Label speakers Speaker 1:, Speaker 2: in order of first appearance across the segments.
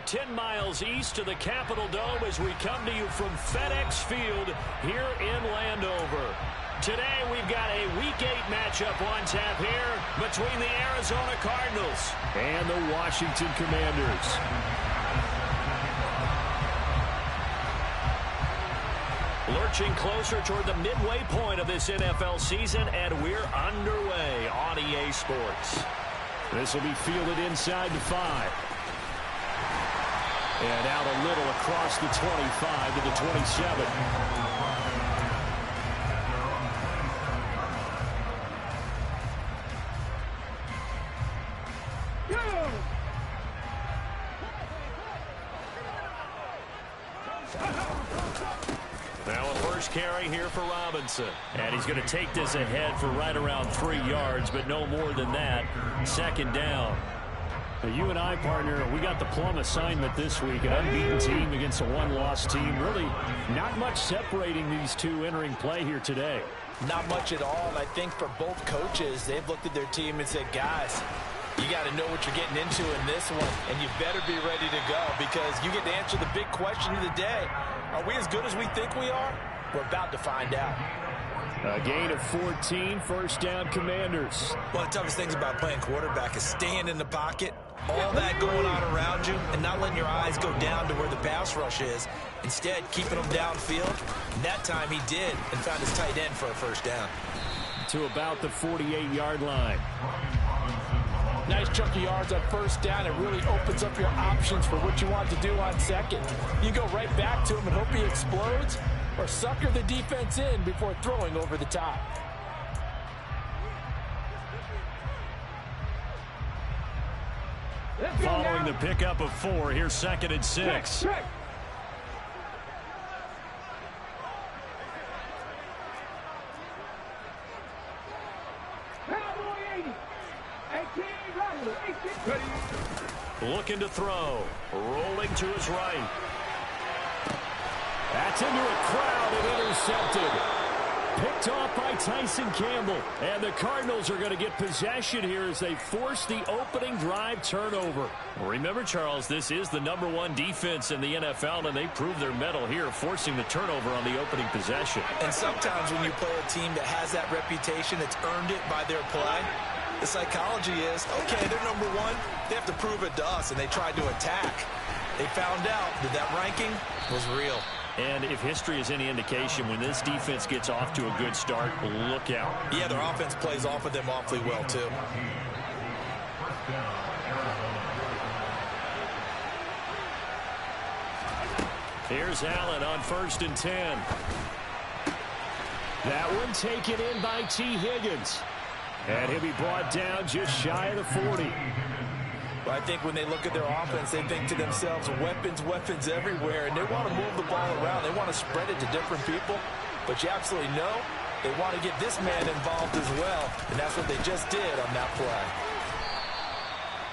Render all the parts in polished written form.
Speaker 1: about 10 miles east of the Capitol Dome as we come to you from FedEx Field here in Landover. Today we've got a Week 8 matchup on tap here between the Arizona Cardinals and the Washington Commanders. Lurching closer toward the midway point of this NFL season, and we're underway on EA Sports. This will be fielded inside the 5. And out a little across the 25 to the 27. Now a first carry here for Robinson. And he's going to take this ahead for right around 3 yards, but no more than that. Second down. Now you and I, partner, we got the plum assignment this week. An unbeaten team against a one-loss team. Really not much separating these two entering play here today.
Speaker 2: Not much at all, and I think for both coaches, they've looked at their team and said, guys, you got to know what you're getting into in this one, and you better be ready to go because you get to answer the big question of the day. Are we as good as we think we are? We're about to find out.
Speaker 1: A gain of 14, first down Commanders.
Speaker 2: One of the toughest things about playing quarterback is staying in the pocket, all that going on around you, and not letting your eyes go down to where the pass rush is. Instead, keeping them downfield. And that time he did and found his tight end for a first down.
Speaker 1: To about the 48-yard line.
Speaker 2: Nice chunk of yards on first down. It really opens up your options for what you want to do on second. You go right back to him and hope he explodes, or sucker the defense in before throwing over the top.
Speaker 1: Following the pickup of 4, here's 2nd and 6. Looking to throw. Rolling to his right. That's into a crowd and intercepted. Picked off by Tyson Campbell. And the Cardinals are going to get possession here as they force the opening drive turnover. Remember, Charles, this is the #1 defense in the NFL, and they prove their mettle here, forcing the turnover on the opening possession.
Speaker 2: And sometimes when you play a team that has that reputation, it's earned it by their play. The psychology is, okay, they're #1. They have to prove it to us, and they tried to attack. They found out that that ranking was real.
Speaker 1: And if history is any indication, when this defense gets off to a good start, look out.
Speaker 2: Yeah, their offense plays off of them awfully well, too.
Speaker 1: Here's Allen on 1st and 10. That one taken in by T. Higgins. And he'll be brought down just shy of the 40.
Speaker 2: But I think when they look at their offense, they think to themselves, weapons, weapons everywhere. And they want to move the ball around. They want to spread it to different people. But you absolutely know they want to get this man involved as well. And that's what they just did on that play.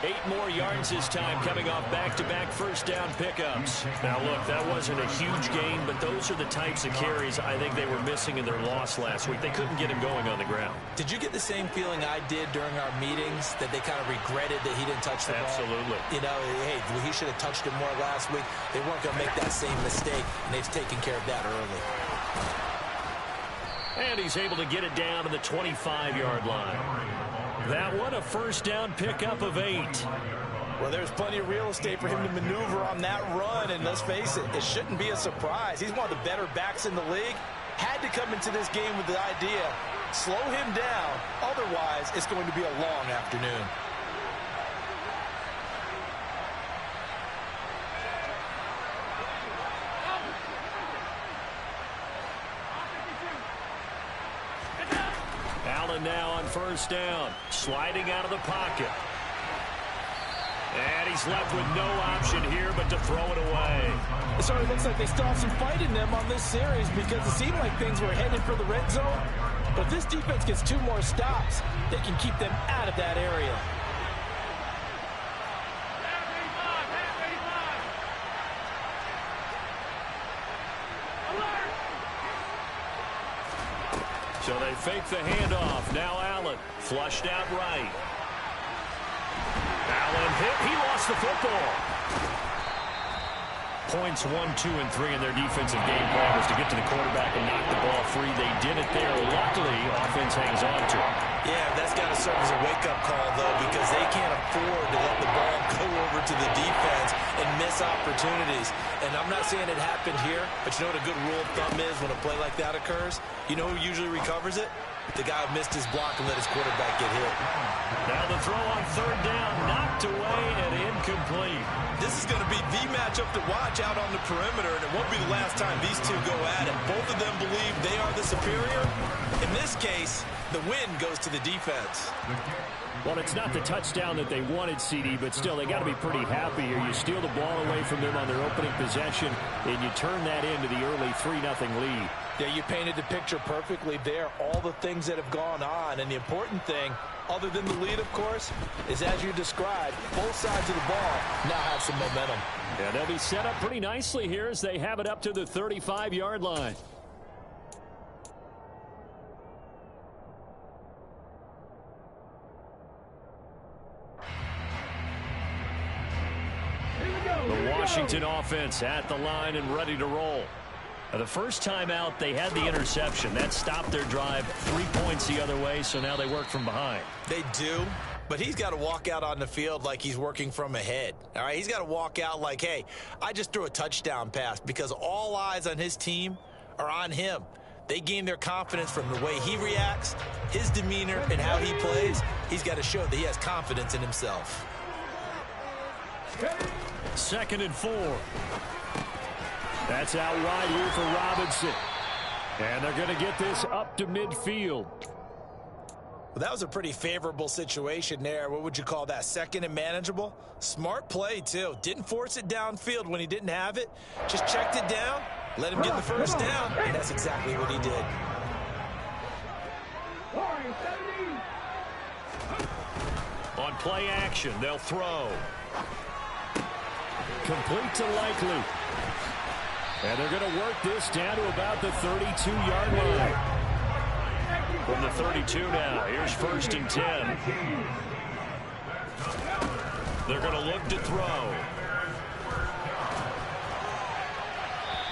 Speaker 1: 8 more yards this time, coming off back-to-back first down pickups. Now, look, that wasn't a huge gain, but those are the types of carries I think they were missing in their loss last week. They couldn't get him going on the ground.
Speaker 2: Did you get the same feeling I did during our meetings, that they kind of regretted that he didn't touch the ball?
Speaker 1: Absolutely.
Speaker 2: You know, hey, he should have touched him more last week. They weren't going to make that same mistake, and they've taken care of that early.
Speaker 1: And he's able to get it down to the 25-yard line. That one, a first down pickup of 8.
Speaker 2: Well, there's plenty of real estate for him to maneuver on that run, and let's face it, it shouldn't be a surprise. He's one of the better backs in the league. Had to come into this game with the idea, slow him down, otherwise it's going to be a long afternoon.
Speaker 1: Allen now on first down, sliding out of the pocket. And he's left with no option here but to throw it away.
Speaker 2: So it looks like they still have some fight in them on this series because it seemed like things were headed for the red zone. But if this defense gets 2 more stops, they can keep them out of that area.
Speaker 1: So they fake the handoff. Now Allen flushed out right. Allen hit. He lost the football. points 1, 2, and 3 in their defensive game plan was to get to the quarterback and knock the ball free. They did it there. Luckily, offense hangs on to it.
Speaker 2: Yeah, that's got to serve as a wake-up call, though, because they can't afford to let the ball go over to the defense and miss opportunities. And I'm not saying it happened here, but you know what a good rule of thumb is when a play like that occurs? You know who usually recovers it? The guy who missed his block and let his quarterback get hit.
Speaker 1: Now the throw on third down, knocked away and incomplete.
Speaker 2: This is going to be the matchup to watch out on the perimeter, and it won't be the last time these two go at it. Both of them believe they are the superior. In this case, the win goes to the defense.
Speaker 1: Well, it's not the touchdown that they wanted, CD, but still, they got to be pretty happy here. You steal the ball away from them on their opening possession, and you turn that into the early 3-0 lead.
Speaker 2: Yeah, you painted the picture perfectly there, all the things that have gone on. And the important thing, other than the lead, of course, is as you described, both sides of the ball now have some momentum.
Speaker 1: Yeah, they'll be set up pretty nicely here as they have it up to the 35-yard line. The Washington offense at the line and ready to roll. The first time out, they had the interception. That stopped their drive 3 points the other way, so now they work from behind.
Speaker 2: They do, but he's got to walk out on the field like he's working from ahead. All right, he's got to walk out like, hey, I just threw a touchdown pass, because all eyes on his team are on him. They gain their confidence from the way he reacts, his demeanor, and how he plays. He's got to show that he has confidence in himself.
Speaker 1: 2nd and 4. That's out wide here for Robinson. And they're going to get this up to midfield.
Speaker 2: Well, that was a pretty favorable situation there. What would you call that? 2nd and manageable? Smart play, too. Didn't force it downfield when he didn't have it. Just checked it down, let him get the first down, and that's exactly what he did.
Speaker 1: On play action, they'll throw. Complete to Likely. And they're going to work this down to about the 32-yard line. From the 32 now, here's 1st and 10. They're going to look to throw.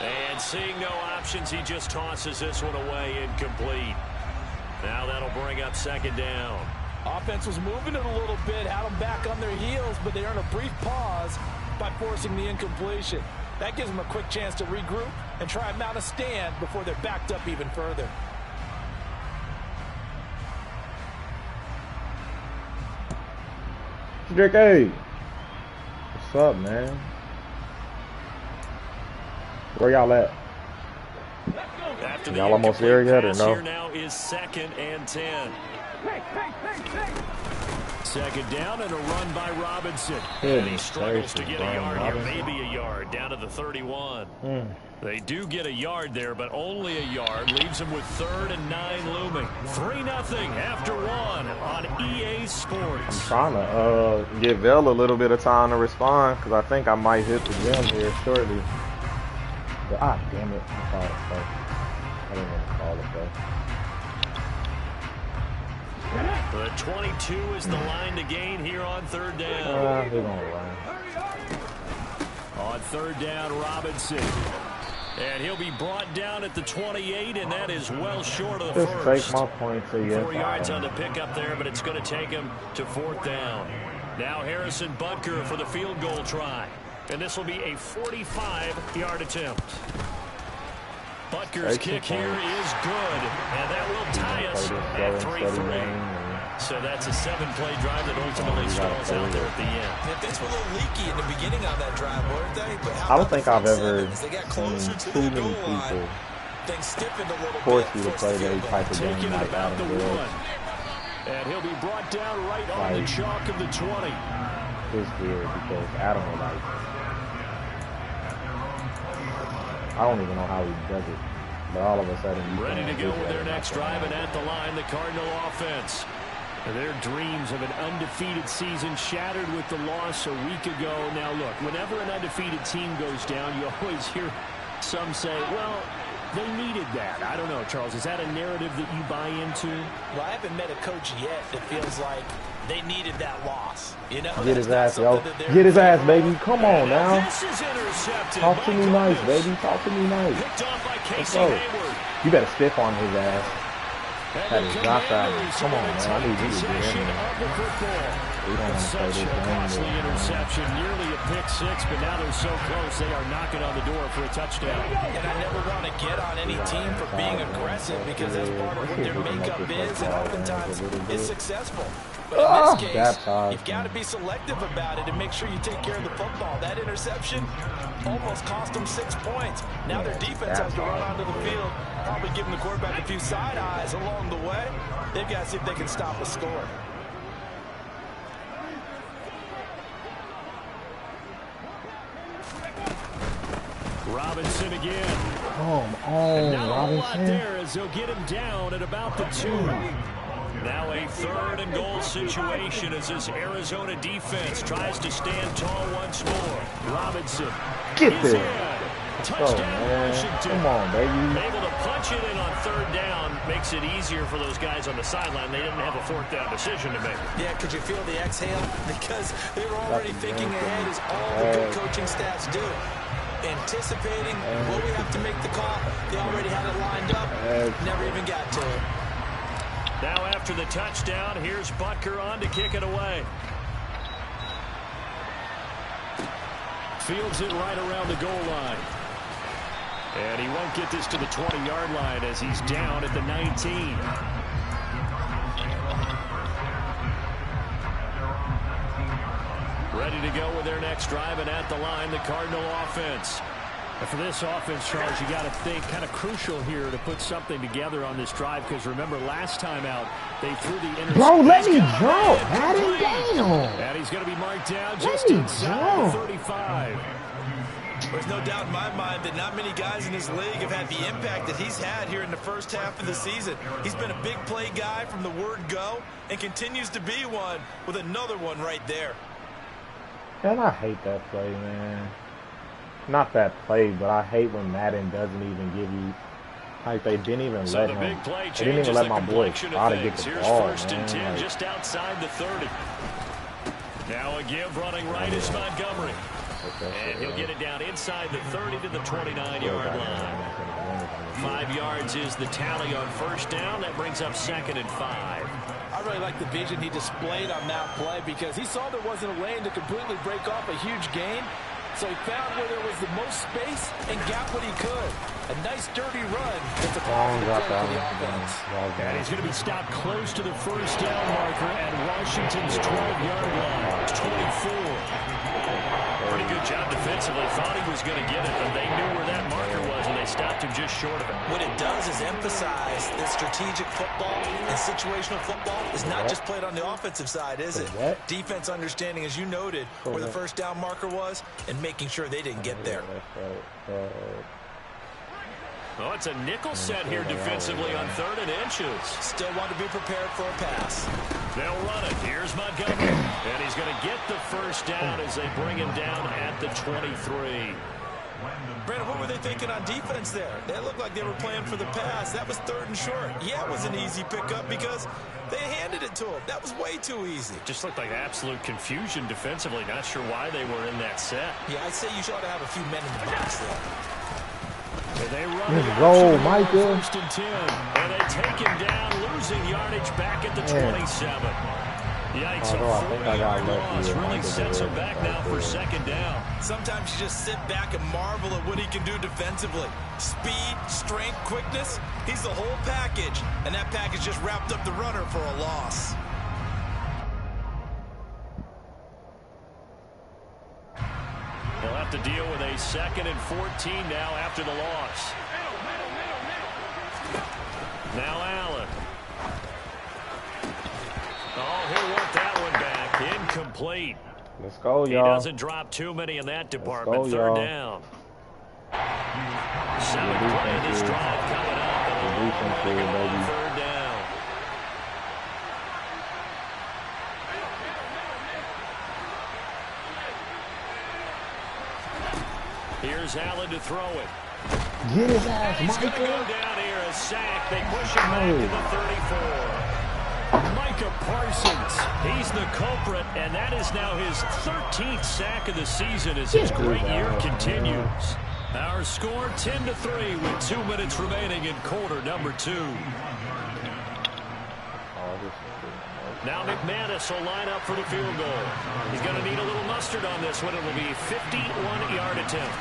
Speaker 1: And seeing no options, he just tosses this one away, incomplete. Now that'll bring up 2nd down.
Speaker 2: Offense was moving it a little bit, had them back on their heels, but they earned a brief pause by forcing the incompletion. That gives them a quick chance to regroup and try and mount a stand before they're backed up even further.
Speaker 3: Dick, hey. What's up, man? Where y'all at? Y'all almost there yet or no?
Speaker 1: Here now is 2nd and 10. 2nd down and a run by Robinson. And he struggles to get a yard here, maybe a yard, down to the 31. They do get a yard there, but only a yard. Leaves them with 3rd and 9 looming. 3-0 after 1 on EA Sports.
Speaker 3: I'm trying to give Vel a little bit of time to respond, because I think I might hit the gym here shortly. But, damn it. I thought it first. I didn't want to call it though.
Speaker 1: The 22 is the line to gain here on 3rd down.
Speaker 3: They're going to run.
Speaker 1: On 3rd down, Robinson. And he'll be brought down at the 28, and that is well short of the first.
Speaker 3: Take my point to you.
Speaker 1: 4 yards on the pickup there, but it's going to take him to 4th down. Now Harrison Butker for the field goal try. And this will be a 45-yard attempt. Butker's kick here is good, and that will tie us at 3-3. So that's a 7-play drive that ultimately stalls out there at the end.
Speaker 2: Things were a little leaky in the beginning on that drive, weren't they? But
Speaker 3: I don't think I've ever seen too many people force you to play that type of game like that.
Speaker 1: And he'll be brought down right on the chalk of the 20.
Speaker 3: It's weird because Adam was like, I don't even know how he does it, but all of a sudden he's
Speaker 1: ready to go with their next drive, and at the line, the Cardinal offense. Their dreams of an undefeated season shattered with the loss a week ago. Now look, whenever an undefeated team goes down, you always hear some say, well, they needed that. I don't know, Charles. Is that a narrative that you buy into?
Speaker 2: Well, I haven't met a coach yet that feels like they needed that loss. You know,
Speaker 3: get his ass, yo. Get his ass, baby. Come on now. Talk to me nice, baby. Talk to me nice. Let's go. You better stiff on his ass. That is not that. Come on, man. I need you to get in there. We don't want to play this game.
Speaker 1: Costly interception, nearly a pick six, but now they're so close they are knocking on the door for a touchdown.
Speaker 2: And I never want to get on any team for being aggressive because that's part of what their makeup is, and oftentimes it's successful. But in this case, you've got to be selective about it and make sure you take care of the football. That interception almost cost them 6 points. Now their defense has to run onto the field, probably giving the quarterback a few side eyes along the way. They've got to see if they can stop a score.
Speaker 1: Robinson again.
Speaker 3: Come on,
Speaker 1: now
Speaker 3: Robinson.
Speaker 1: There as they'll get him down at about the 2. Now a 3rd and goal situation as this Arizona defense tries to stand tall once more. Robinson.
Speaker 3: Get there.
Speaker 1: Touchdown, Washington.
Speaker 3: Come on, baby.
Speaker 1: Able to punch it in on 3rd down makes it easier for those guys on the sideline. They didn't have a 4th down decision to make.
Speaker 2: Yeah, could you feel the exhale? Because they were already thinking ahead as all the good coaching staffs do. Anticipating what we have to make the call. They already had it lined up. Never even got to it.
Speaker 1: Now after the touchdown, here's Butker on to kick it away. Fields it right around the goal line. And he won't get this to the 20-yard line as he's down at the 19. Ready to go with their next drive, and at the line, the Cardinal offense. And for this offense, Charles, you got to think kind of crucial here to put something together on this drive, because remember last time out, they threw the interception.
Speaker 3: Bro, let me jump. Pat him down.
Speaker 1: And he's going to be marked down just inside the 35.
Speaker 2: There's no doubt in my mind that not many guys in this league have had the impact that he's had here in the first half of the season. He's been a big play guy from the word go and continues to be one with another one right there.
Speaker 3: And I hate that play, man. Not that play, but I hate when Madden doesn't even give you, like they didn't even let him. They didn't even let my boy try to get the ball, man.
Speaker 1: First and 10 just outside the 30. Now a give running right is Montgomery. And he'll get it down inside the 30 to the 29-yard line. 5 yards is the tally on first down. That brings up 2nd and 5.
Speaker 2: I really like the vision he displayed on that play because he saw there wasn't a lane to completely break off a huge gain. So he found where there was the most space and got what he could. A nice dirty run. That's a positive play for the offense.
Speaker 1: And he's going to be stopped close to the first down marker at Washington's 12-yard line. 24. Pretty good job defensively. Thought he was going to get it, but they knew where that marker was, and they stopped him just short of it.
Speaker 2: What it does is emphasize that strategic football and situational football is not just played on the offensive side, is it? Defense understanding, as you noted, where the first down marker was and making sure they didn't get there.
Speaker 1: Oh, it's a nickel set here defensively on 3rd and inches.
Speaker 2: Still want to be prepared for a pass.
Speaker 1: They'll run it. Here's Montgomery. And he's going to get the first down as they bring him down at the 23.
Speaker 2: Brandon, what were they thinking on defense there? They looked like they were playing for the pass. That was 3rd and short. Yeah, it was an easy pickup because they handed it to him. That was way too easy.
Speaker 1: Just looked like absolute confusion defensively. Not sure why they were in that set.
Speaker 2: Yeah, I'd say you should ought to have a few men in the box there.
Speaker 1: They run
Speaker 3: Let's go, Michael.
Speaker 1: 1st and 10. And they take him down, losing yardage back at the 27. Yikes,
Speaker 3: I think I got lucky.
Speaker 1: really sets him back now for 2nd down.
Speaker 2: Sometimes you just sit back and marvel at what he can do defensively. Speed, strength, quickness, he's the whole package. And that package just wrapped up the runner for a loss.
Speaker 1: He'll have to deal with a 2nd and 14 now after the loss. Now Allen. Oh, he'll work that one back. Incomplete.
Speaker 3: Let's go, y'all.
Speaker 1: He doesn't drop too many in that department. 3rd down. 7th play of this drive coming up. And 3rd down. Here's Allen to throw it.
Speaker 3: Get his ass,
Speaker 1: He's going to go
Speaker 3: Micah.
Speaker 1: down here, a sack. They push him back to the 34. Micah Parsons, he's the culprit, and that is now his 13th sack of the season as his great year continues. Our score 10-3 with 2 minutes remaining in quarter number 2. Now McManus will line up for the field goal. He's going to need a little mustard on this one. It will be a 51-yard attempt.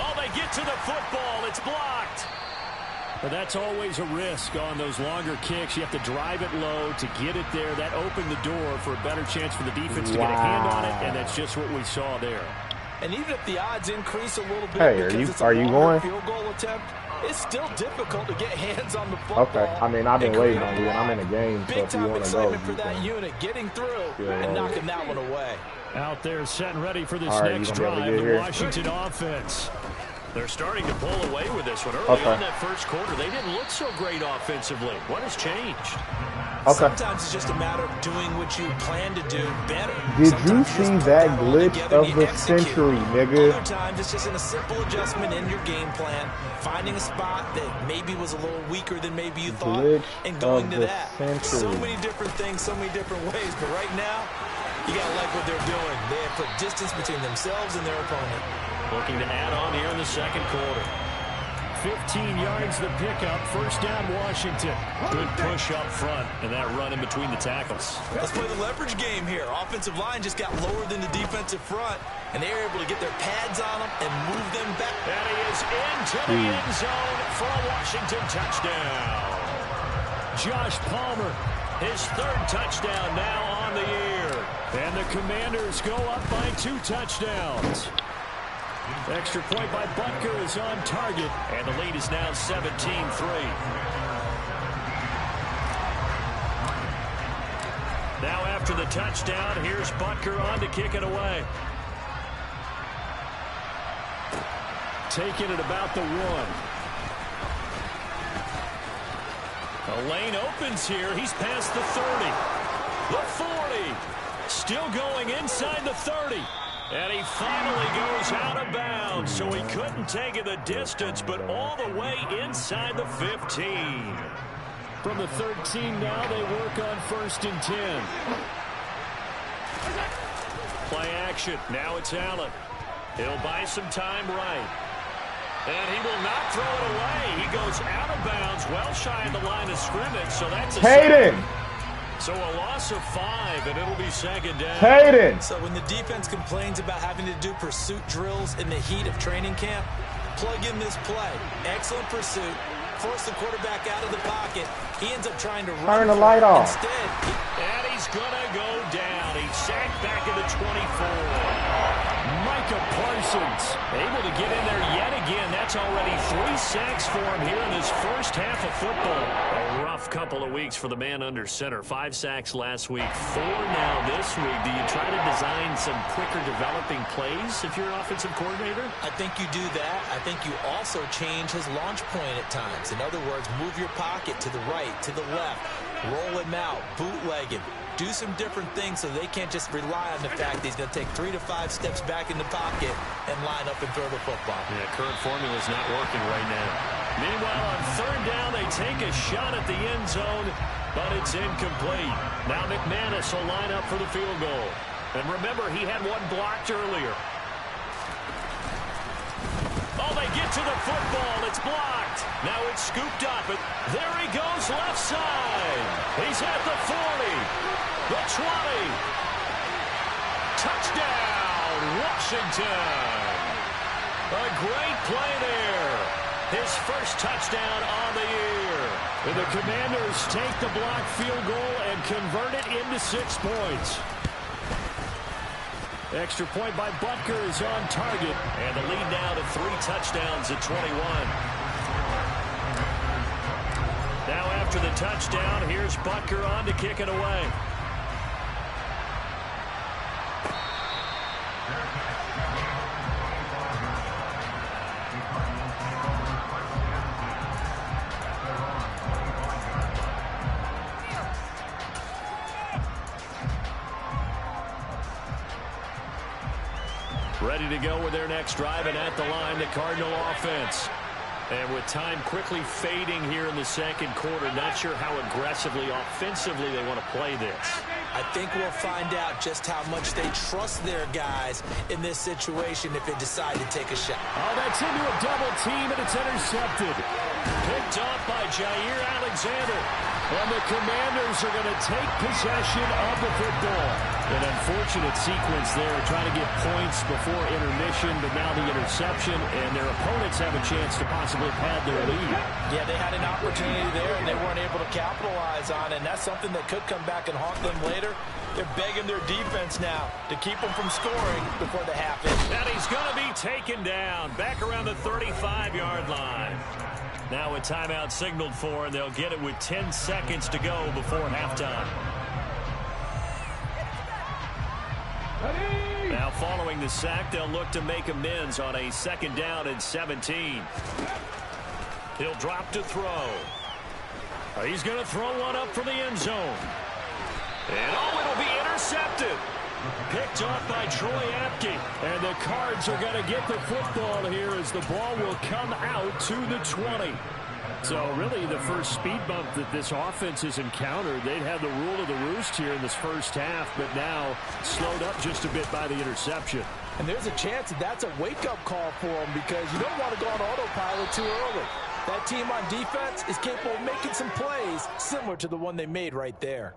Speaker 1: Oh, they get to the football. It's blocked. But that's always a risk on those longer kicks. You have to drive it low to get it there. That opened the door for a better chance for the defense to get a hand on it, and that's just what we saw there.
Speaker 2: And even if the odds increase a little bit,
Speaker 3: Hey,
Speaker 2: because it's
Speaker 3: are
Speaker 2: a
Speaker 3: you
Speaker 2: longer
Speaker 3: going?
Speaker 2: field goal attempt, it's still difficult to get hands on the football.
Speaker 3: Okay. I mean, I've been waiting on you, and I'm in a game, so
Speaker 2: Big
Speaker 3: if you
Speaker 2: time
Speaker 3: want to go,
Speaker 2: excitement for that unit, getting through and knocking that one away.
Speaker 1: Out there setting ready for this
Speaker 3: right,
Speaker 1: next
Speaker 3: you gonna be
Speaker 1: drive,
Speaker 3: able to get
Speaker 1: the
Speaker 3: here?
Speaker 1: Washington offense. They're starting to pull away with this one. Early on that first quarter, they didn't look so great offensively. What has changed?
Speaker 3: Okay.
Speaker 2: Sometimes it's just a matter of doing what you plan to do better.
Speaker 3: Did you see that glitch of the century, nigga?
Speaker 2: Other times it's just in a simple adjustment in your game plan, finding a spot that maybe was a little weaker than maybe you thought, and going to that. So many different things, so many different ways. But right now, you gotta like what they're doing. They have put distance between themselves and their opponent.
Speaker 1: Looking to add on here in the second quarter. 15 yards the pickup. First down, Washington. Good push up front, and that run in between the tackles.
Speaker 2: Let's play the leverage game here. Offensive line just got lower than the defensive front, and they were able to get their pads on them and move them back.
Speaker 1: And he is into the end zone for a Washington touchdown. Josh Palmer, his third touchdown now on the year. And the Commanders go up by 2 touchdowns. Extra point by Butker is on target, and the lead is now 17-3. Now after the touchdown, here's Butker on to kick it away. Taking it about the 1. The lane opens here. He's past the 30. The 40. Still going inside the 30. And he finally goes out of bounds, so he couldn't take it the distance, but all the way inside the 15. From the 13 now, they work on 1st and 10. Play action. Now it's Allen. He'll buy some time right. And he will not throw it away. He goes out of bounds, well shy of the line of scrimmage, so that's a
Speaker 3: Hayden!
Speaker 1: So a loss of 5, and it'll be second down.
Speaker 3: Hayden!
Speaker 2: So when the defense complains about having to do pursuit drills in the heat of training camp, plug in this play. Excellent pursuit. Force the quarterback out of the pocket. He ends up trying to run.
Speaker 3: Turn the light off.
Speaker 2: Instead,
Speaker 1: and he's going to go down. He's sacked back at the 24. Micah Parsons able to get in there yet again. That's already 3 sacks for him here in his first half of football. A rough couple of weeks for the man under center. 5 sacks last week, 4 now this week. Do you try to design some quicker developing plays if you're an offensive coordinator?
Speaker 2: I think you do that. I think you also change his launch point at times. In other words, move your pocket to the right, to the left, roll him out, bootleg him. Do some different things so they can't just rely on the fact that he's going to take 3 to 5 steps back in the pocket and line up and throw the football.
Speaker 1: Yeah, current formula is not working right now. Meanwhile, on 3rd down, they take a shot at the end zone, but it's incomplete. Now McManus will line up for the field goal. And remember, he had one blocked earlier. Oh, they get to the football. It's blocked. Now it's scooped up. And there he goes left side. He's at the 40. The 20. Touchdown, Washington. A great play there. His first touchdown on the year. And the Commanders take the blocked field goal and convert it into 6 points. Extra point by Butker is on target. And the lead now to 3 touchdowns at 21. Now after the touchdown, here's Butker on to kick it away. Ready to go with their next drive, and at the line, the Cardinal offense. And with time quickly fading here in the second quarter, not sure how aggressively, offensively they want to play this.
Speaker 2: I think we'll find out just how much they trust their guys in this situation if they decide to take a shot.
Speaker 1: Oh, that's into a double team, and it's intercepted. Picked off by Jair Alexander. And the Commanders are going to take possession of the football. An unfortunate sequence there, trying to get points before intermission, but now the interception, and their opponents have a chance to possibly pad their lead.
Speaker 2: Yeah, they had an opportunity there, and they weren't able to capitalize on it, and that's something that could come back and haunt them later. They're begging their defense now to keep them from scoring before the half ends.
Speaker 1: And he's going to be taken down back around the 35-yard line. Now a timeout signaled for, and they'll get it with 10 seconds to go before halftime. Now following the sack, they'll look to make amends on a 2nd down and 17. He'll drop to throw. He's going to throw one up for the end zone. And it'll be intercepted. Picked off by Troy Apke. And the Cards are going to get the football here as the ball will come out to the 20. So really the first speed bump that this offense has encountered. They'd had the rule of the roost here in this first half, but now slowed up just a bit by the interception.
Speaker 2: And there's a chance that that's a wake-up call for them, because you don't want to go on autopilot too early. That team on defense is capable of making some plays similar to the one they made right there.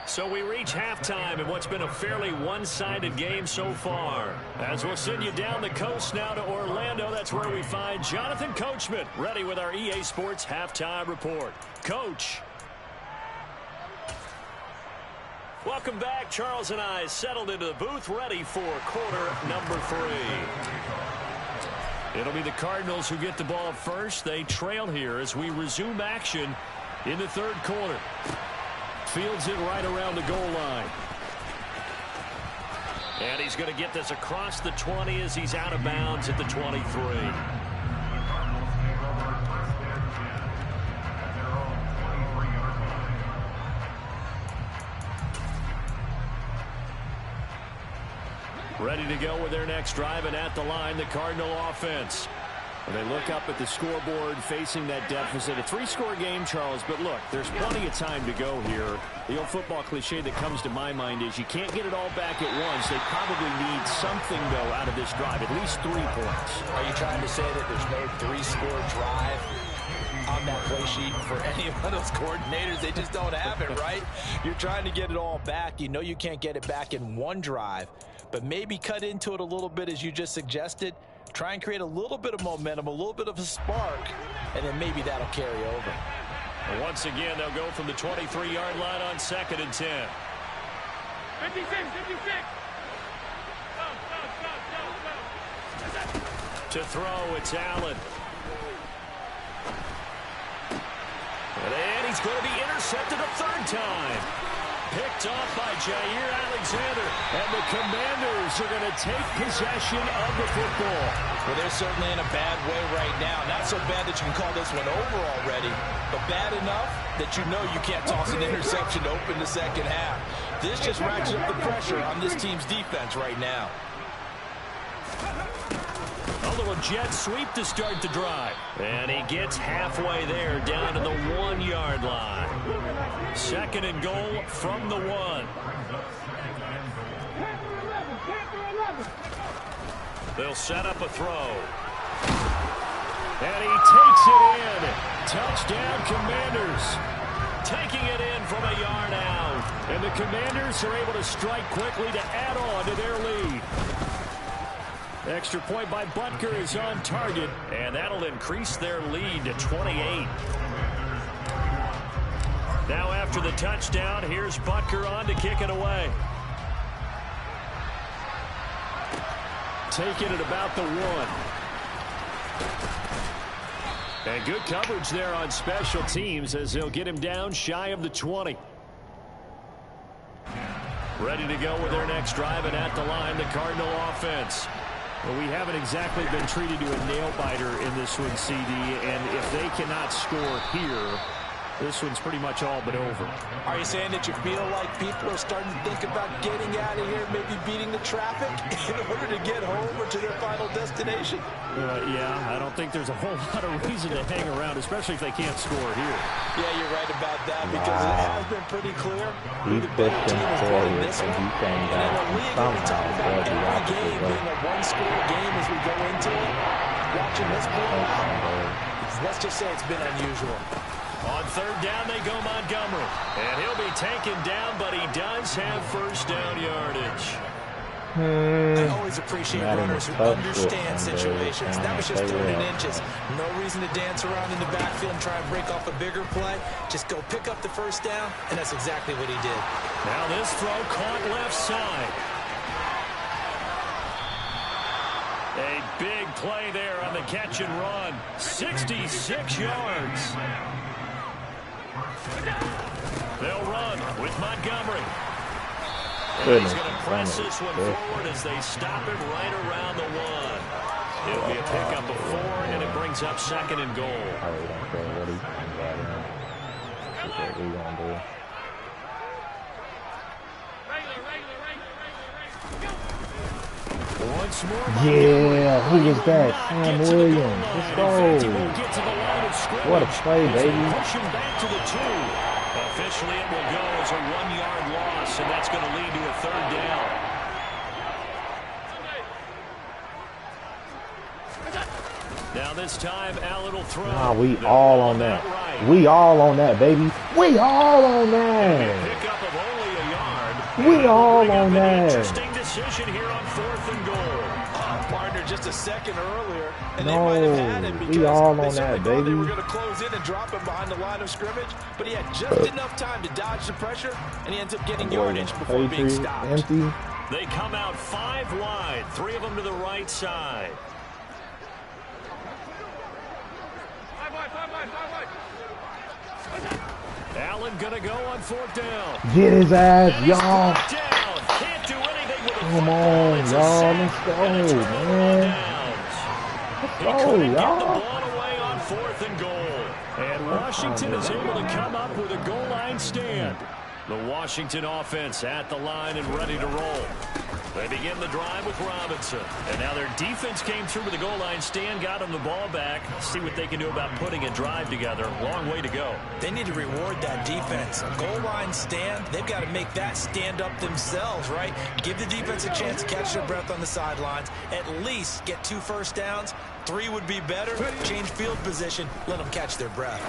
Speaker 1: So we reach halftime in what's been a fairly one-sided game so far. As we'll send you down the coast now to Orlando, that's where we find Jonathan Coachman, ready with our EA Sports Halftime Report. Coach. Welcome back. Charles and I settled into the booth, ready for quarter number 3. It'll be the Cardinals who get the ball first. They trail here as we resume action in the 3rd quarter. Fields it right around the goal line. And he's going to get this across the 20 as he's out of bounds at the 23. Ready to go with their next drive, and at the line, the Cardinal offense. And they look up at the scoreboard facing that deficit. A 3-score game, Charles, but look, there's plenty of time to go here. The old football cliche that comes to my mind is you can't get it all back at once. They probably need something, though, out of this drive, at least 3 points.
Speaker 2: Are you trying to say that there's no 3-score drive on that play sheet for any of those coordinators? They just don't have it, right? You're trying to get it all back. You know you can't get it back in one drive, but maybe cut into it a little bit as you just suggested. Try and create a little bit of momentum, a little bit of a spark, and then maybe that'll carry over.
Speaker 1: And once again, they'll go from the 23-yard line on 2nd and 10.
Speaker 4: 56. Go.
Speaker 1: To throw, it's Allen. And he's going to be intercepted a 3rd time. Picked off by Jair Alexander, and the Commanders are going to take possession of the football.
Speaker 2: Well, they're certainly in a bad way right now. Not so bad that you can call this one over already, but bad enough that you know you can't toss an interception to open the second half. This just ratchets up the pressure on this team's defense right now.
Speaker 1: A little jet sweep to start the drive. And he gets halfway there, down to the 1-yard line. 2nd and goal from the 1. They'll set up a throw. And he takes it in. Touchdown, Commanders. Taking it in from a yard out. And the Commanders are able to strike quickly to add on to their lead. Extra point by Butker is on target, and that'll increase their lead to 28. Now after the touchdown, here's Butker on to kick it away. Taking it about the 1. And good coverage there on special teams as they'll get him down shy of the 20. Ready to go with their next drive, and at the line, the Cardinal offense. Well, we haven't exactly been treated to a nail-biter in this one, CD, and if they cannot score here, This one's pretty much all but over.
Speaker 2: Are you saying that you feel like people are starting to think about getting out of here, maybe beating the traffic in order to get home or to their final destination?
Speaker 1: Yeah, I don't think there's a whole lot of reason to hang around, especially if they can't score here.
Speaker 2: Yeah, you're right about that because it has been pretty clear.
Speaker 3: He's pitching forward, and he's saying that somehow they'll be
Speaker 2: every
Speaker 3: opposite
Speaker 2: game being a one-score game as we go into it. Watching this play, let's just say it's been unusual.
Speaker 1: On third down, they go Montgomery. And he'll be taken down, but he does have first down yardage.
Speaker 2: I always appreciate runners who understand situations. That was just third and inches. No reason to dance around in the backfield and try and break off a bigger play. Just go pick up the first down, and that's exactly what he did.
Speaker 1: Now this throw caught left side. A big play there on the catch and run. 66 yards. They'll run with Montgomery. And he's going to press this one forward as they stop him right around the one. It'll be a pickup of 4, and it brings up second and goal.
Speaker 3: I really don't care what he comes out in. That's what we're going to do.
Speaker 1: Once more,
Speaker 3: yeah, who was that? Sam Williams. Let's go. What a play, baby.
Speaker 1: Pushing back to the 2. Officially, it will go as a 1-yard loss, and that's going to lead to a third down. Now this time, Allen will throw.
Speaker 3: Nah, we all on that. Right. We all on that, baby. We all on that.
Speaker 1: Pickup of only a yard.
Speaker 3: We all on that.
Speaker 1: Interesting decision here on 4th and goal.
Speaker 2: Partner, just a second earlier, and
Speaker 3: no,
Speaker 2: they might have had it because
Speaker 3: we all
Speaker 2: they
Speaker 3: on that, baby.
Speaker 2: They were going to close in and drop him behind the line of scrimmage, but he had just enough time to dodge the pressure, and he ends up getting yardage before being stopped.
Speaker 3: Empty.
Speaker 1: They come out 5 wide, 3 of them to the right side. Allen gonna go on 4th down.
Speaker 3: Get his ass, y'all.
Speaker 1: Can't do anything with
Speaker 3: Come on, y'all. Let's go, man. Let's go, y'all.
Speaker 1: Get the ball away on 4th and goal. And Washington is able to come up with a goal line stand. The Washington offense at the line and ready to roll. They begin the drive with Robinson. And now their defense came through with the goal line stand, got them the ball back. See what they can do about putting a drive together. Long way to go.
Speaker 2: They need to reward that defense. A goal line stand, they've got to make that stand up themselves, right? Give the defense a chance to catch their breath on the sidelines. At least get 2 first downs. 3 would be better. Change field position. Let them catch their breath.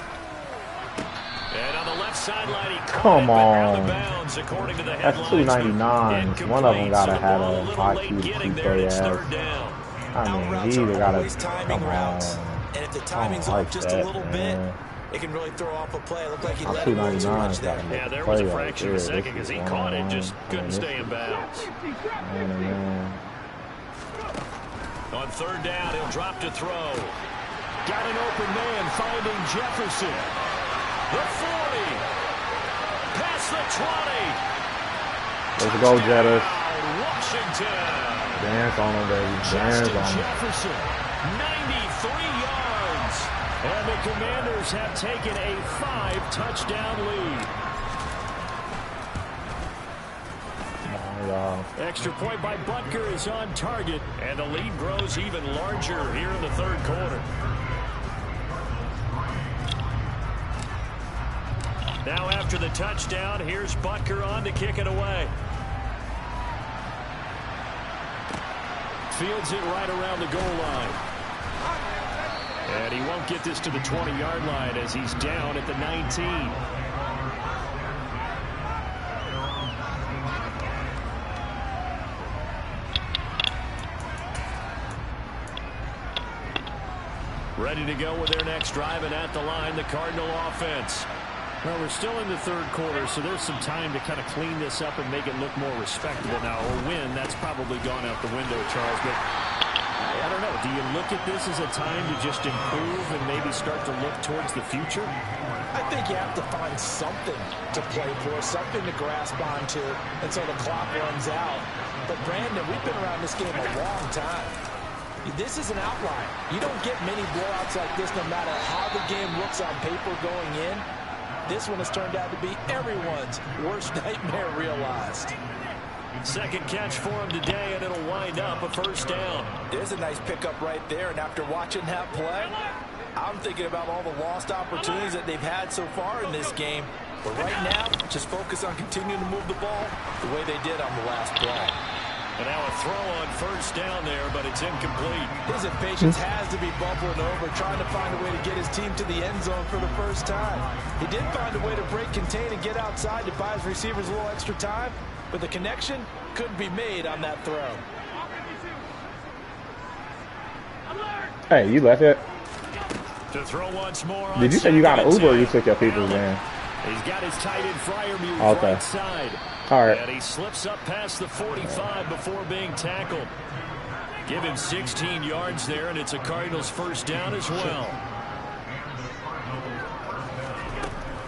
Speaker 1: And on the left sideline, he
Speaker 3: come on.
Speaker 1: Out of bounds, according to the
Speaker 3: that's 299. One of them gotta have a high key play ass. I mean, he either gotta come on.
Speaker 2: And if the timing's off just a little bit, it can really throw off a play. It looked like he let it go too much there.
Speaker 1: Yeah, there was a fraction of a second because he caught it, just couldn't stay in bounds. On 3rd down, he'll drop to throw. Got an open man, finding Jefferson. The 40. Past the 20.
Speaker 3: Let's go, Jettas.
Speaker 1: Washington.
Speaker 3: Dance on him, baby. Dance on him.
Speaker 1: Jefferson, 93 yards. And the Commanders have taken a 5-touchdown lead. Extra point by Butker is on target, and the lead grows even larger here in the 3rd quarter. Now after the touchdown, here's Butker on to kick it away. Fields it right around the goal line. And he won't get this to the 20-yard line as he's down at the 19. Ready to go with their next drive, and at the line, the Cardinal offense. Well, we're still in the 3rd quarter, so there's some time to kind of clean this up and make it look more respectable now. Or win, that's probably gone out the window, Charles. But I don't know. Do you look at this as a time to just improve and maybe start to look towards the future?
Speaker 2: I think you have to find something to play for, something to grasp onto until the clock runs out. But, Brandon, we've been around this game a long time. This is an outlier. You don't get many blowouts like this no matter how the game looks on paper going in. this one has turned out to be everyone's worst nightmare realized.
Speaker 1: Second catch for him today, and it'll wind up a first down.
Speaker 2: There's a nice pickup right there, and after watching that play, I'm thinking about all the lost opportunities that they've had so far in this game. But right now, just focus on continuing to move the ball the way they did on the last play.
Speaker 1: And now a throw on first down there, but it's incomplete.
Speaker 2: His impatience has to be bubbling over, trying to find a way to get his team to the end zone for the first time. He did find a way to break, contain, and get outside to buy his receivers a little extra time, but the connection couldn't be made on that throw.
Speaker 3: Hey, you left it?
Speaker 1: To throw once more.
Speaker 3: Did you say you got an Uber or you took your people's man?
Speaker 1: He's got his tight end Freiermuth
Speaker 3: okay.
Speaker 1: right side.
Speaker 3: All right.
Speaker 1: And he slips up past the 45 before being tackled. Give him 16 yards there, and it's a Cardinals first down as well.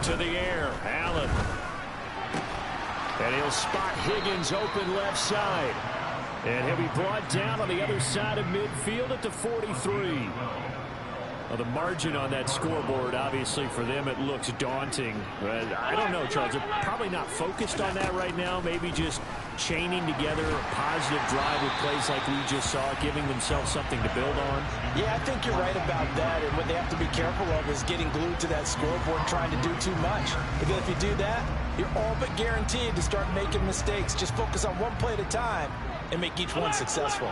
Speaker 1: To the air, Allen. And he'll spot Higgins open left side. And he'll be brought down on the other side of midfield at the 43. Well, the margin on that scoreboard, obviously, for them, it looks daunting. But I don't know, Charles. They're probably not focused on that right now. Maybe just chaining together a positive drive with plays like we just saw, giving themselves something to build on.
Speaker 2: Yeah, I think you're right about that. And what they have to be careful of is getting glued to that scoreboard, trying to do too much. Because if you do that, you're all but guaranteed to start making mistakes. Just focus on one play at a time and make each one successful.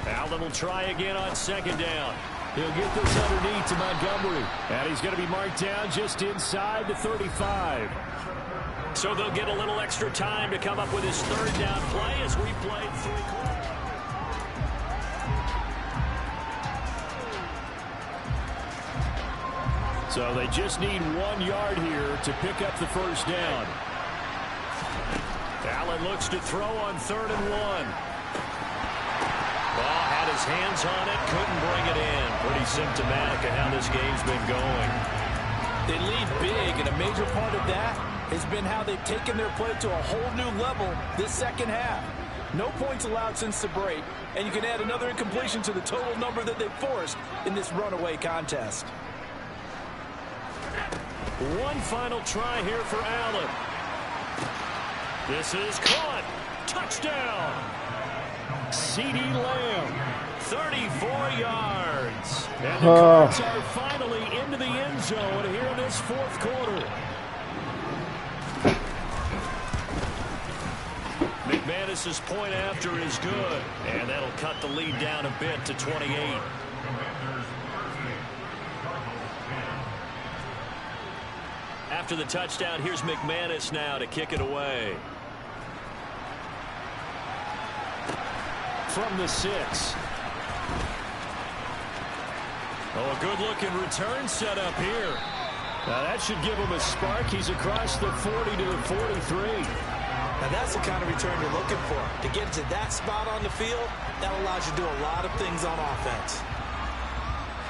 Speaker 1: Allen will try again on second down. He'll get this underneath to Montgomery. And he's going to be marked down just inside the 35. So they'll get a little extra time to come up with his third down play as we play 3 quarters. So they just need 1 yard here to pick up the first down. Allen looks to throw on 3rd and 1. Ball had his hands on it, couldn't bring it in. Pretty symptomatic of how this game's been going.
Speaker 2: They lead big, and a major part of that has been how they've taken their play to a whole new level this second half. No points allowed since the break, and you can add another incompletion to the total number that they've forced in this runaway contest.
Speaker 1: One final try here for Allen. This is caught. Touchdown. CeeDee Lamb, 34 yards. And the Cards are finally into the end zone here in this 4th quarter. McManus's point after is good. And that'll cut the lead down a bit to 28. After the touchdown, here's McManus now to kick it away. From the 6. Oh, a good-looking return set up here. Now, that should give him a spark. He's across the 40 to the 43.
Speaker 2: Now, that's the kind of return you're looking for. To get to that spot on the field, that allows you to do a lot of things on offense.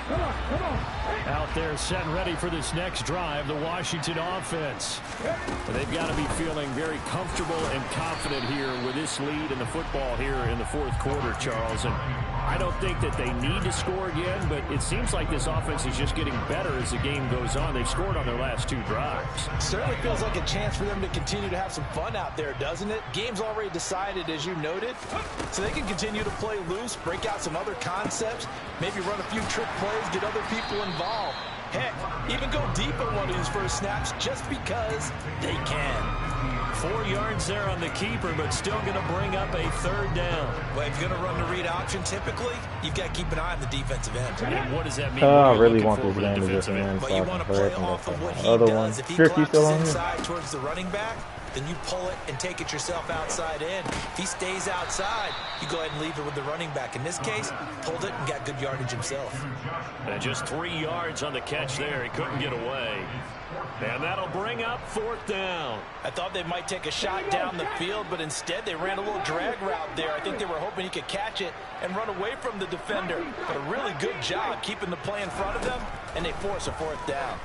Speaker 4: Come on.
Speaker 1: Out there set and ready for this next drive, the Washington offense. They've got to be feeling very comfortable and confident here with this lead in the football here in the 4th quarter, Charles. And I don't think that they need to score again, but it seems like this offense is just getting better as the game goes on. They've scored on their last 2 drives.
Speaker 2: Certainly feels like a chance for them to continue to have some fun out there, doesn't it? Game's already decided, as you noted, so they can continue to play loose, break out some other concepts, maybe run a few trick plays, get other people involved. Heck, even go deep on one of these first snaps just because they can.
Speaker 1: 4 yards there on the keeper, but still going to bring up a 3rd down.
Speaker 2: Well, if you're going to run the read option, typically, you've got to keep an eye on the defensive end.
Speaker 1: And what does that mean?
Speaker 3: I really want this game to just end.
Speaker 2: But you want to play off of what he does. If he
Speaker 3: Tricky still on
Speaker 2: collapses
Speaker 3: here?
Speaker 2: inside towards the running back, then you pull it and take it yourself outside in. If he stays outside, you go ahead and leave it with the running back. In this case, pulled it and got good yardage himself.
Speaker 1: And just 3 yards on the catch there. He couldn't get away. And that'll bring up 4th down.
Speaker 2: I thought they might take a shot down the field, but instead they ran a little drag route there. I think they were hoping he could catch it and run away from the defender. But a really good job keeping the play in front of them, and they force a 4th down.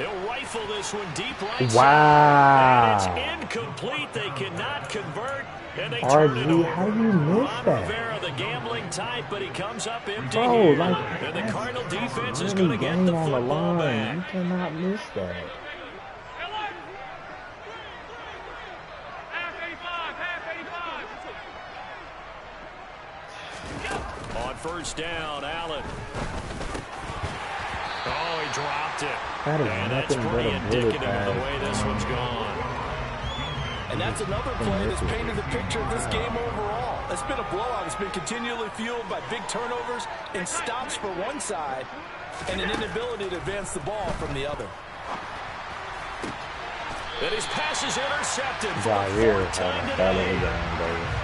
Speaker 1: They'll rifle this one deep right.
Speaker 3: Wow.
Speaker 1: Side. And it's incomplete. They cannot convert. And they
Speaker 3: RG,
Speaker 1: turn it over.
Speaker 3: how do you miss
Speaker 1: Ron
Speaker 3: that?
Speaker 1: Rivera, the gambling type, but he comes up empty
Speaker 3: Bro,
Speaker 1: here.
Speaker 3: like,
Speaker 1: and the Cardinal defense is
Speaker 3: really
Speaker 1: going to get the
Speaker 3: on the
Speaker 1: football
Speaker 3: line. You
Speaker 1: back.
Speaker 3: cannot miss that.
Speaker 1: On first down, Allen. Oh, he dropped it.
Speaker 3: That is
Speaker 1: And that's
Speaker 3: nothing but
Speaker 1: pretty
Speaker 3: a bullet
Speaker 1: indicative of the
Speaker 3: pass.
Speaker 1: way this one's gone.
Speaker 2: And that's another play that's painted the picture of this game overall. It's been a blowout. It's been continually fueled by big turnovers and stops for one side and an inability to advance the ball from the other.
Speaker 1: And his pass is intercepted.
Speaker 3: Jair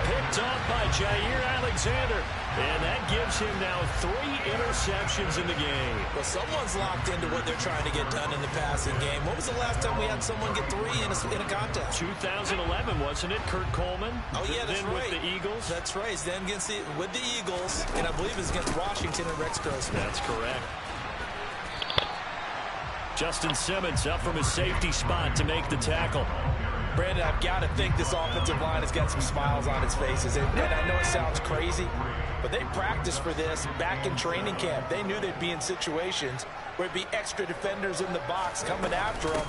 Speaker 1: Picked up by Jair Alexander. And that gives him now 3 interceptions in the game.
Speaker 2: Well, someone's locked into what they're trying to get done in the passing game. What was the last time we had someone get 3 in a contest?
Speaker 1: 2011, wasn't it? Kurt Coleman.
Speaker 2: Oh, yeah, that's
Speaker 1: then
Speaker 2: right.
Speaker 1: with the Eagles.
Speaker 2: That's right. Then with the Eagles, and I believe it's against Washington and Rex Grossman.
Speaker 1: That's correct. Justin Simmons up from his safety spot to make the tackle.
Speaker 2: Brandon, I've got to think this offensive line has got some smiles on its faces. And I know it sounds crazy, but they practiced for this back in training camp. They knew they'd be in situations where there'd be extra defenders in the box coming after them,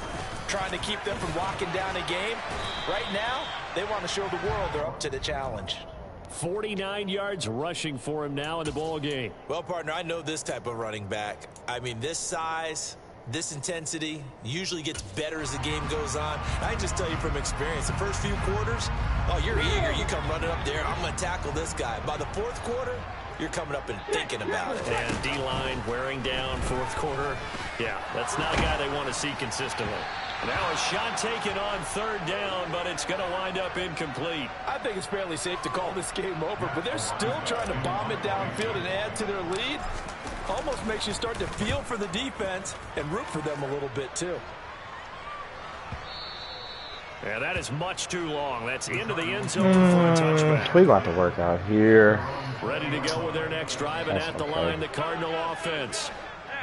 Speaker 2: trying to keep them from locking down a game. Right now, they want to show the world they're up to the challenge.
Speaker 1: 49 yards rushing for him now in the ball game.
Speaker 2: Well, partner, I know this type of running back. I mean, this size, this intensity usually gets better as the game goes on. I just tell you from experience, the first few quarters, oh, you're eager. You come running up there. I'm going to tackle this guy. By the fourth quarter, you're coming up and thinking about it.
Speaker 1: And D-line wearing down fourth quarter. Yeah, that's not a guy they want to see consistently. Now a shot taken on third down, but it's going to wind up incomplete.
Speaker 2: I think it's fairly safe to call this game over, but they're still trying to bomb it downfield and add to their lead. Almost makes you start to feel for the defense and root for them a little bit, too.
Speaker 1: Yeah, that is much too long. That's into the end zone for a touchback.
Speaker 3: We got to work out here.
Speaker 1: Ready to go with their next drive, and at the line, the Cardinal offense.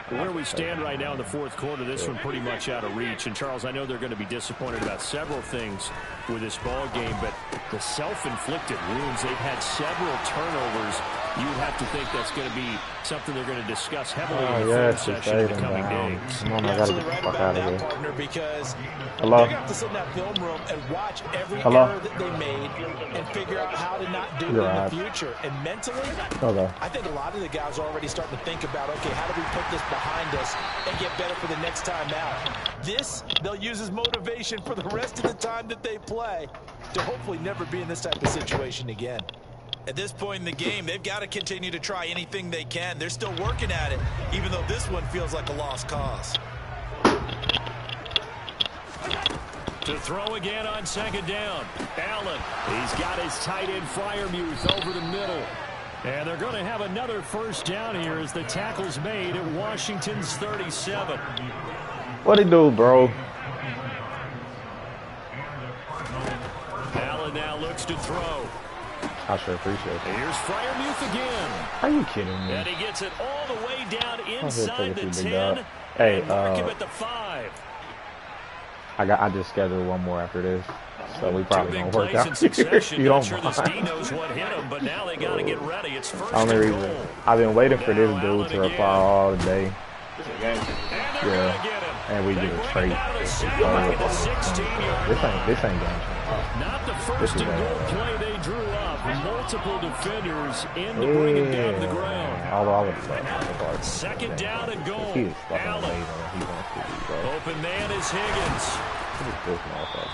Speaker 1: Where we stand right now in the fourth quarter, this one pretty much out of reach. And, Charles, I know they're going to be disappointed about several things with this ball game, but the self-inflicted wounds, they've had several turnovers. You have to think that's going to be something they're going to discuss heavily in the film session in the coming days.
Speaker 3: Come on, I got to get the fuck out of here.
Speaker 2: Partner, because
Speaker 3: Hello?
Speaker 2: they're going to have to sit in that film room and watch every error that they made and figure out how to not do it in the future. And mentally, I think a lot of the guys are already starting to think about, okay, how do we put this behind us and get better for the next time out? This, they'll use as motivation for the rest of the time that they play to hopefully never be in this type of situation again. At this point in the game, they've got to continue to try anything they can. They're still working at it, even though this one feels like a lost cause.
Speaker 1: To throw again on second down. Allen, he's got his tight end Freiermuth over the middle. And they're going to have another first down here as the tackle's made at Washington's 37.
Speaker 3: What he do, bro?
Speaker 1: Allen now looks to throw.
Speaker 3: I sure appreciate it.
Speaker 1: Here's Freiermuth again.
Speaker 3: Are you kidding me?
Speaker 1: And he gets it all the way down inside the 10.
Speaker 3: Hey,
Speaker 1: mark him at the 5.
Speaker 3: I just scheduled one more after this, so we probably gonna work out.
Speaker 1: You
Speaker 3: don't
Speaker 1: sure
Speaker 3: mind.
Speaker 1: this D knows what hit him, but now they got to get ready. It's first
Speaker 3: Only
Speaker 1: and
Speaker 3: reason
Speaker 1: goal.
Speaker 3: I've been waiting for this
Speaker 1: Now
Speaker 3: dude
Speaker 1: Allen
Speaker 3: to reply
Speaker 1: again.
Speaker 3: all day.
Speaker 1: And they're gonna get him.
Speaker 3: And we
Speaker 1: They
Speaker 3: get a
Speaker 1: bring it
Speaker 3: trade.
Speaker 1: down to the 7 at the 16-yard
Speaker 3: This ain't game.
Speaker 1: Not the first and goal play they drew up. Multiple defenders in to bring him down to the ground.
Speaker 3: Although I would love
Speaker 1: Second down and goal.
Speaker 3: He is fucking
Speaker 1: Allen.
Speaker 3: amazing when he wants to be, bro.
Speaker 1: Open man is Higgins.
Speaker 3: Look at this motherfucker.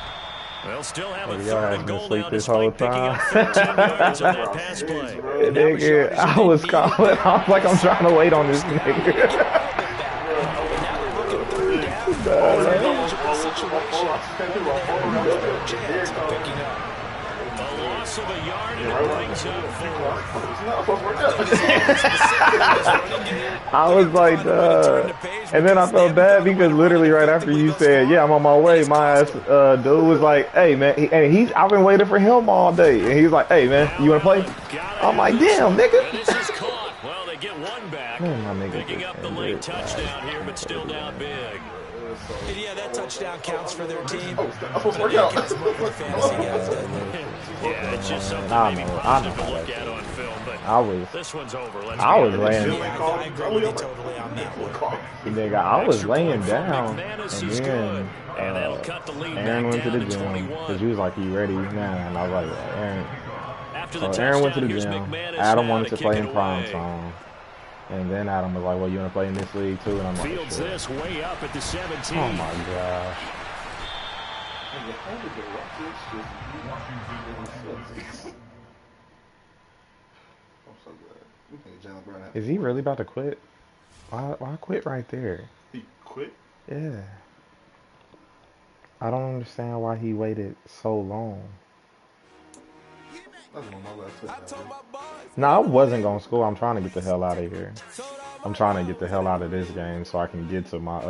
Speaker 1: They'll still have a
Speaker 3: Maybe y'all
Speaker 1: third
Speaker 3: had
Speaker 1: and
Speaker 3: me
Speaker 1: goal
Speaker 3: asleep
Speaker 1: now
Speaker 3: this whole
Speaker 1: despite picking up
Speaker 3: time.
Speaker 1: 13 yards on that pass play.
Speaker 3: Nigga, I was calling. I was like, I'm trying to wait on this nigga.
Speaker 1: A loss of a yard and it brings up 4.
Speaker 3: I was like, and then I felt bad because literally right after you said, yeah, I'm on my way, my ass dude was like, hey man, I've been waiting for him all day, and he's like, hey man, you wanna play? I'm like, damn, nigga.
Speaker 1: This is caught. Well, they get one back.
Speaker 3: Man, my nigga
Speaker 1: Picking up the late touchdown here, but still down big.
Speaker 2: And yeah, that touchdown counts for their team.
Speaker 5: Workout.
Speaker 2: Fantasy guys, doesn't it?
Speaker 1: Yeah, it's just something
Speaker 3: I
Speaker 1: maybe
Speaker 3: know
Speaker 1: positive to
Speaker 3: how
Speaker 1: look
Speaker 3: that
Speaker 1: at on film, but
Speaker 3: this
Speaker 1: one's over. Let's
Speaker 3: I was
Speaker 1: be honest.
Speaker 3: laying.
Speaker 2: Yeah, I agree with you totally on that one.
Speaker 3: Nigga, I was laying
Speaker 1: Extra point from
Speaker 3: down,
Speaker 1: McManus
Speaker 3: and
Speaker 1: is
Speaker 3: then
Speaker 1: good. And that'll cut the lead
Speaker 3: Aaron
Speaker 1: back
Speaker 3: went to
Speaker 1: down
Speaker 3: the
Speaker 1: to
Speaker 3: gym
Speaker 1: 21.
Speaker 3: because he was like, "You ready?" Nah, and I was like, "Aaron."
Speaker 1: After the
Speaker 3: So Aaron went to
Speaker 1: touchdown,
Speaker 3: the
Speaker 1: here's
Speaker 3: gym.
Speaker 1: McManus
Speaker 3: Adam
Speaker 1: now
Speaker 3: wanted to
Speaker 1: kick
Speaker 3: play
Speaker 1: it
Speaker 3: in prime
Speaker 1: away.
Speaker 3: time, and then Adam was like, "Well, you want to play in this league too?" And I'm like,
Speaker 1: Fields
Speaker 3: "Sure."
Speaker 1: this way up at the 17.
Speaker 3: Oh my gosh. Is he really about to quit? Why quit right there?
Speaker 5: He quit?
Speaker 3: Yeah. I don't understand why he waited so long.
Speaker 5: That's one of my last tweets.
Speaker 3: No, I wasn't going to school. I'm trying to get the hell out of here. I'm trying to get the hell out of this game so I can get to my other